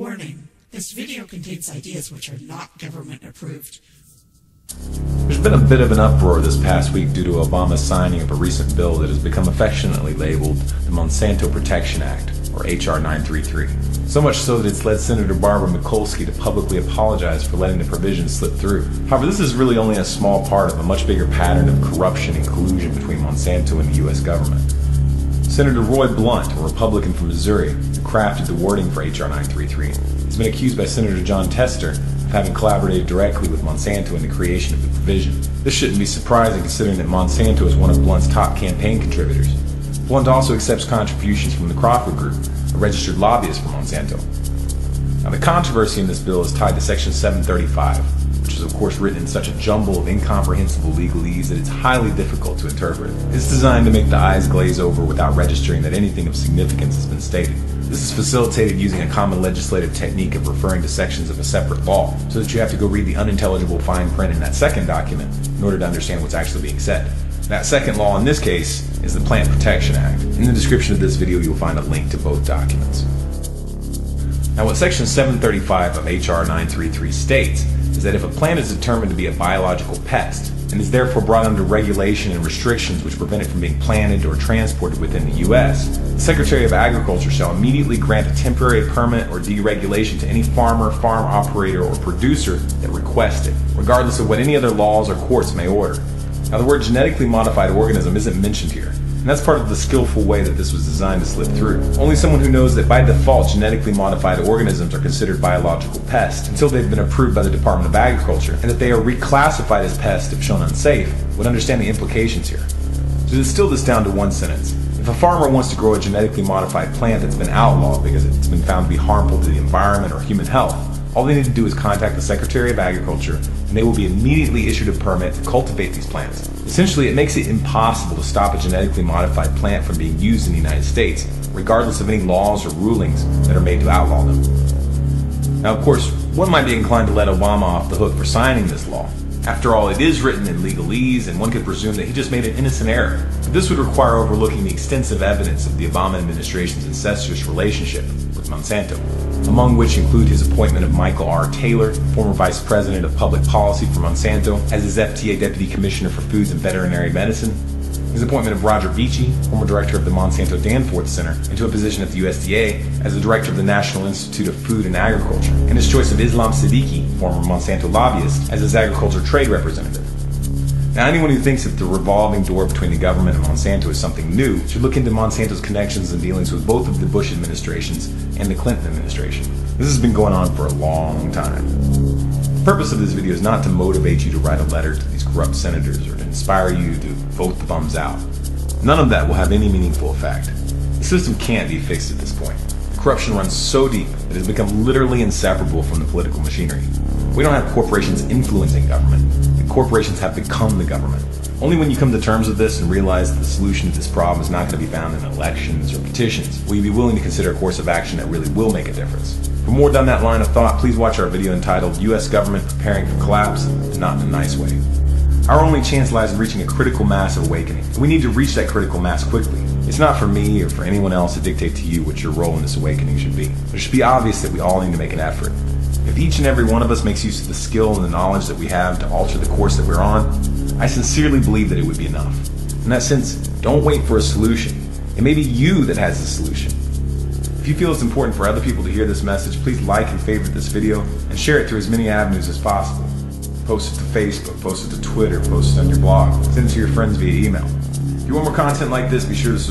Warning, this video contains ideas which are not government approved. There's been a bit of an uproar this past week due to Obama's signing of a recent bill that has become affectionately labeled the Monsanto Protection Act, or H.R. 933. So much so that it's led Senator Barbara Mikulski to publicly apologize for letting the provisions slip through. However, this is really only a small part of a much bigger pattern of corruption and collusion between Monsanto and the U.S. government. Senator Roy Blunt, a Republican from Missouri, who crafted the wording for H.R. 933, has been accused by Senator Jon Tester of having collaborated directly with Monsanto in the creation of the provision. This shouldn't be surprising considering that Monsanto is one of Blunt's top campaign contributors. Blunt also accepts contributions from the Crawford Group, a registered lobbyist for Monsanto. Now, the controversy in this bill is tied to Section 735, which is of course written in such a jumble of incomprehensible legalese that it's highly difficult to interpret. It's designed to make the eyes glaze over without registering that anything of significance has been stated. This is facilitated using a common legislative technique of referring to sections of a separate law, so that you have to go read the unintelligible fine print in that second document in order to understand what's actually being said. That second law in this case is the Plant Protection Act. In the description of this video you'll find a link to both documents. Now, what Section 735 of H.R. 933 states is that if a plant is determined to be a biological pest and is therefore brought under regulation and restrictions which prevent it from being planted or transported within the U.S., the Secretary of Agriculture shall immediately grant a temporary permit or deregulation to any farmer, farm operator, or producer that requests it, regardless of what any other laws or courts may order. Now, the word genetically modified organism isn't mentioned here, and that's part of the skillful way that this was designed to slip through. Only someone who knows that by default genetically modified organisms are considered biological pests until they've been approved by the Department of Agriculture, and that they are reclassified as pests if shown unsafe, would understand the implications here. To distill this down to one sentence, if a farmer wants to grow a genetically modified plant that's been outlawed because it's been found to be harmful to the environment or human health, all they need to do is contact the Secretary of Agriculture and they will be immediately issued a permit to cultivate these plants. Essentially, it makes it impossible to stop a genetically modified plant from being used in the United States, regardless of any laws or rulings that are made to outlaw them. Now, of course, one might be inclined to let Obama off the hook for signing this law. After all, it is written in legalese, and one could presume that he just made an innocent error. But this would require overlooking the extensive evidence of the Obama administration's incestuous relationship with Monsanto, among which include his appointment of Michael R. Taylor, former Vice President of Public Policy for Monsanto, as his FDA Deputy Commissioner for Foods and Veterinary Medicine, his appointment of Roger Beachy, former Director of the Monsanto Danforth Center, into a position at the USDA as the Director of the National Institute of Food and Agriculture, and his choice of Islam Siddiqui, former Monsanto lobbyist, as his Agriculture Trade Representative. Now, anyone who thinks that the revolving door between the government and Monsanto is something new should look into Monsanto's connections and dealings with both of the Bush administrations and the Clinton administration. This has been going on for a long time. The purpose of this video is not to motivate you to write a letter to these corrupt senators or to inspire you to vote the bums out. None of that will have any meaningful effect. The system can't be fixed at this point. The corruption runs so deep that it has become literally inseparable from the political machinery. We don't have corporations influencing government. Corporations have become the government. Only when you come to terms with this and realize that the solution to this problem is not going to be found in elections or petitions will you be willing to consider a course of action that really will make a difference. For more down that line of thought, please watch our video entitled U.S. Government Preparing for Collapse, and Not in a Nice Way. Our only chance lies in reaching a critical mass of awakening. We need to reach that critical mass quickly. It's not for me or for anyone else to dictate to you what your role in this awakening should be. It should be obvious that we all need to make an effort. If each and every one of us makes use of the skill and the knowledge that we have to alter the course that we're on, I sincerely believe that it would be enough. In that sense, don't wait for a solution. It may be you that has the solution. If you feel it's important for other people to hear this message, please like and favorite this video and share it through as many avenues as possible. Post it to Facebook, post it to Twitter, post it on your blog, send it to your friends via email. If you want more content like this, be sure to subscribe.